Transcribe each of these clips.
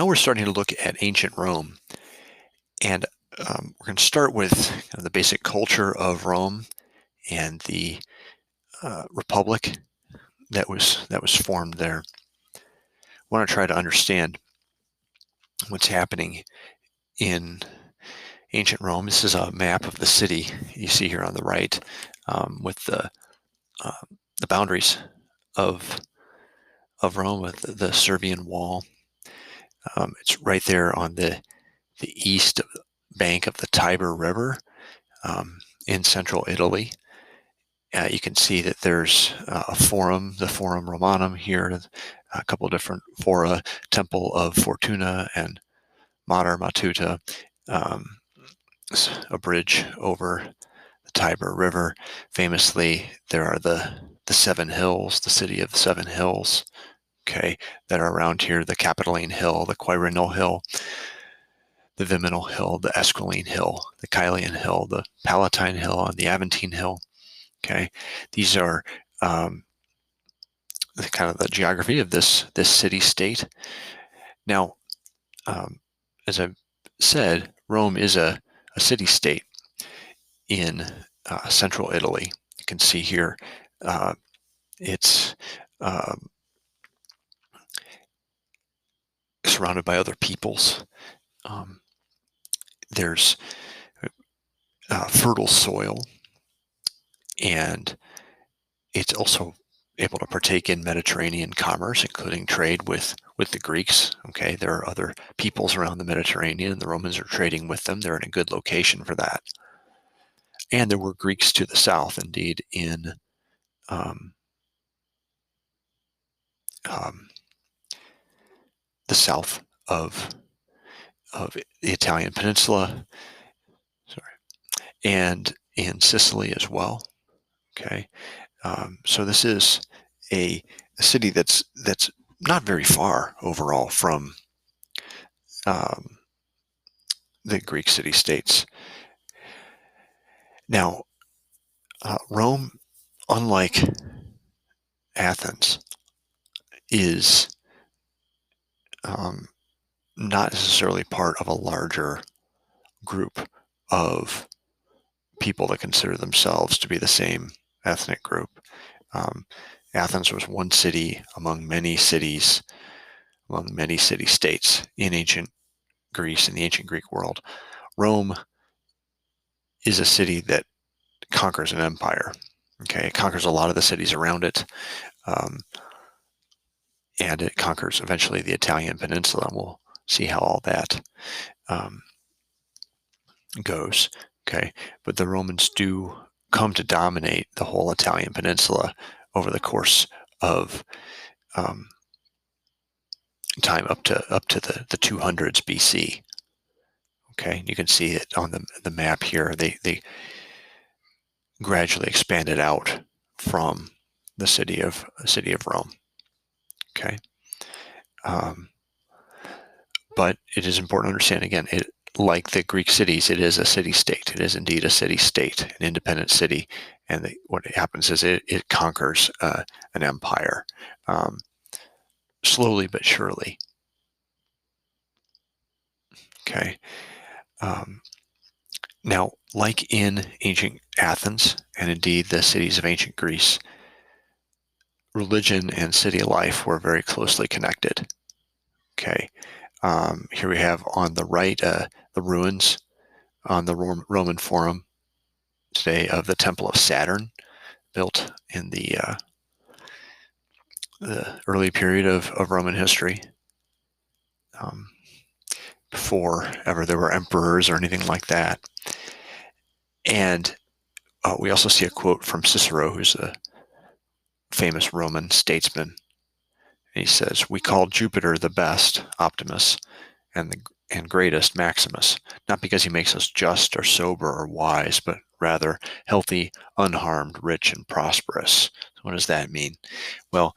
Now we're starting to look at ancient Rome, and we're going to start with kind of the basic culture of Rome and the republic that was formed there. I want to try to understand what's happening in ancient Rome. This is a map of the city you see here on the right, with uh, the boundaries of Rome, with the Servian Wall. It's right there on the east bank of the Tiber River, in central Italy. You can see that there's a forum, the Forum Romanum here, a couple of different fora, Temple of Fortuna and Mater Matuta, um, a bridge over the Tiber River. Famously, there are the Seven Hills, the city of the Seven Hills, okay, that are around here: the Capitoline Hill, the Quirinal Hill, the Viminal Hill, the Esquiline Hill, the Caelian Hill, the Palatine Hill, and the Aventine Hill. Okay, these are the kind of the geography of this city state. Now, as I said, Rome is a city state in central Italy. You can see here it's surrounded by other peoples. There's fertile soil, and it's also able to partake in Mediterranean commerce, including trade with the Greeks. Okay, there are other peoples around the Mediterranean, and the Romans are trading with them. They're in a good location for that. And there were Greeks to the south, indeed, in um, um, the south of the Italian peninsula, sorry, and in Sicily as well. Okay, so this is a city that's not very far overall from um, the Greek city-states. Now, Rome, unlike Athens, is not necessarily part of a larger group of people that consider themselves to be the same ethnic group. Athens was one city among many cities, among many city-states in ancient Greece, in the ancient Greek world. Rome is a city that conquers an empire. Okay, it conquers a lot of the cities around it, and it conquers eventually the Italian peninsula. And we'll see how all that goes. Okay, but the Romans do come to dominate the whole Italian peninsula over the course of time up to the 200s BC. Okay, you can see it on the map here. They gradually expanded out from the city of Rome. Okay, but it is important to understand again, it, like the Greek cities, it is a city-state. It is indeed a city-state, an independent city, and what happens is it conquers an empire, slowly but surely. Okay. Now, like in ancient Athens, and indeed the cities of ancient Greece, religion and city life were very closely connected. Okay. Here we have on the right the ruins on the Roman Forum today of the Temple of Saturn, built in the early period of Roman history, before ever there were emperors or anything like that. And we also see a quote from Cicero, who's a famous Roman statesman. And he says, "We call Jupiter the best, Optimus, and greatest, Maximus, not because he makes us just or sober or wise, but rather healthy, unharmed, rich, and prosperous." So what does that mean? Well,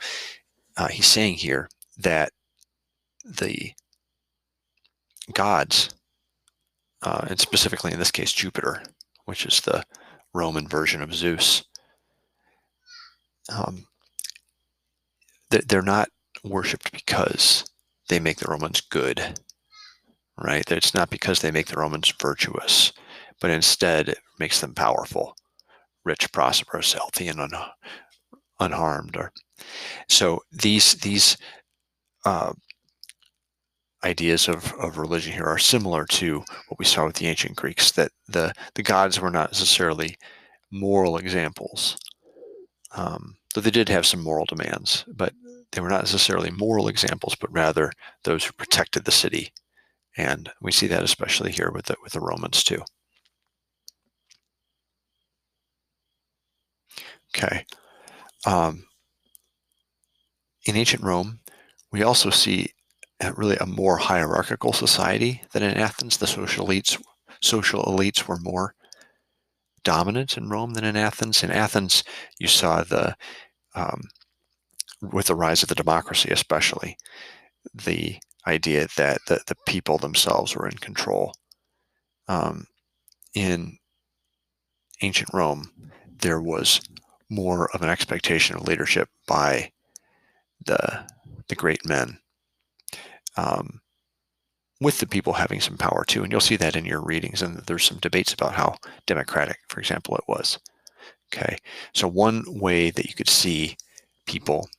he's saying here that the gods, and specifically in this case Jupiter, which is the Roman version of Zeus, they're not worshipped because they make the Romans good, right? It's not because they make the Romans virtuous, but instead it makes them powerful, rich, prosperous, healthy, and unharmed. So these uh, ideas of religion here are similar to what we saw with the ancient Greeks, that the gods were not necessarily moral examples. Though they did have some moral demands, but they were not necessarily moral examples, but rather those who protected the city. And we see that especially here with the Romans too. Okay. Um, in ancient Rome, we also see really a more hierarchical society than in Athens. The social elites were more dominant in Rome than in Athens. In Athens, you saw um, with the rise of the democracy, especially the idea that the people themselves were in control. In ancient Rome, there was more of an expectation of leadership by the great men, um, with the people having some power too. And you'll see that in your readings. And there's some debates about how democratic, for example, it was. Okay, so one way that you could see people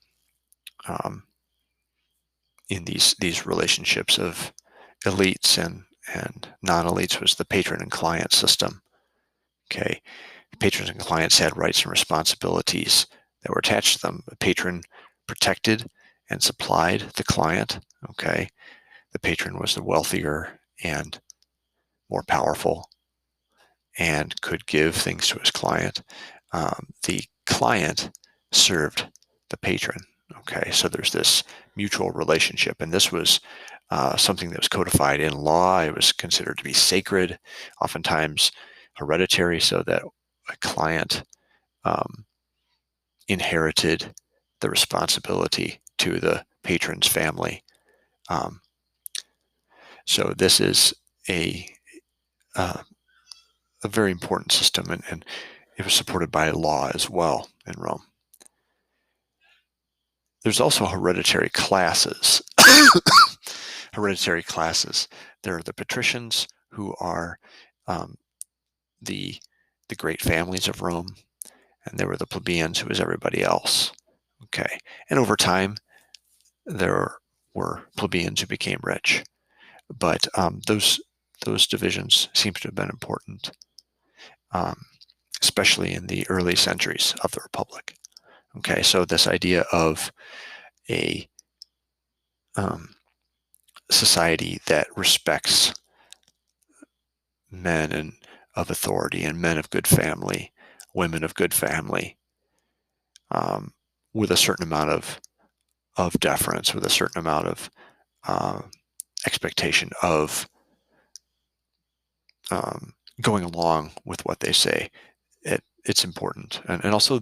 um, in these relationships of elites and non-elites was the patron and client system. Okay, patrons and clients had rights and responsibilities that were attached to them. The patron protected and supplied the client. Okay, the patron was the wealthier and more powerful and could give things to his client. The client served the patron. Okay, so there's this mutual relationship, and this was something that was codified in law. It was considered to be sacred, oftentimes hereditary, so that a client um, inherited the responsibility to the patron's family. Um, so this is a uh, a very important system, and it was supported by law as well in Rome. There's also hereditary classes. Hereditary classes. There are the patricians, who are um, the the great families of Rome, and there were the plebeians, who was everybody else. Okay, and over time there were plebeians who became rich, but those divisions seem to have been important, um, especially in the early centuries of the Republic. Okay, so this idea of a um, society that respects men and of authority and men of good family, women of good family, um, with a certain amount of deference, with a certain amount of uh, expectation of um, going along with what they say. It's important, and also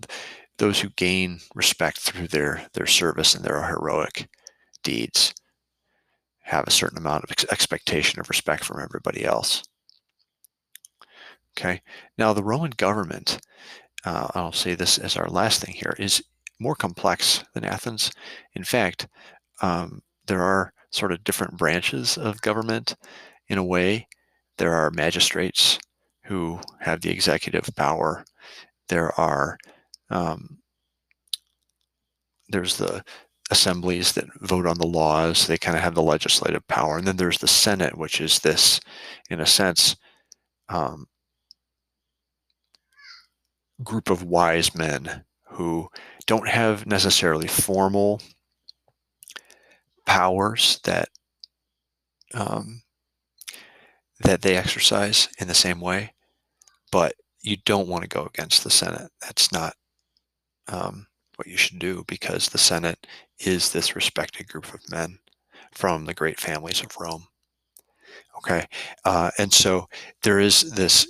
those who gain respect through their service and their heroic deeds have a certain amount of expectation of respect from everybody else. Okay, now the Roman government, I'll say this as our last thing here, is more complex than Athens. In fact, there are sort of different branches of government in a way. There are magistrates who have the executive power. There are there's the assemblies that vote on the laws. They kind of have the legislative power, and then there's the Senate, which is this, in a sense, um, group of wise men who don't have necessarily formal powers um, that they exercise in the same way, but you don't want to go against the Senate. That's not um, what you should do, because the Senate is this respected group of men from the great families of Rome. Okay, and so there is this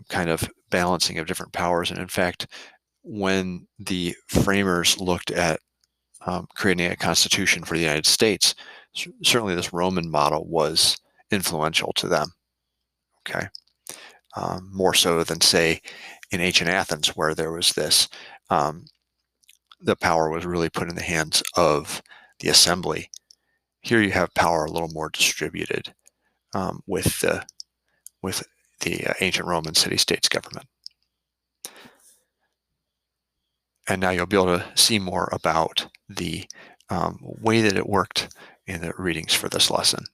kind of balancing of different powers, and in fact, when the framers looked at creating a constitution for the United States, certainly this Roman model was influential to them. Okay, more so than, say, in ancient Athens, where there was this, the power was really put in the hands of the assembly, Here you have power a little more distributed with the ancient Roman city-states government. And now you'll be able to see more about the way that it worked in the readings for this lesson.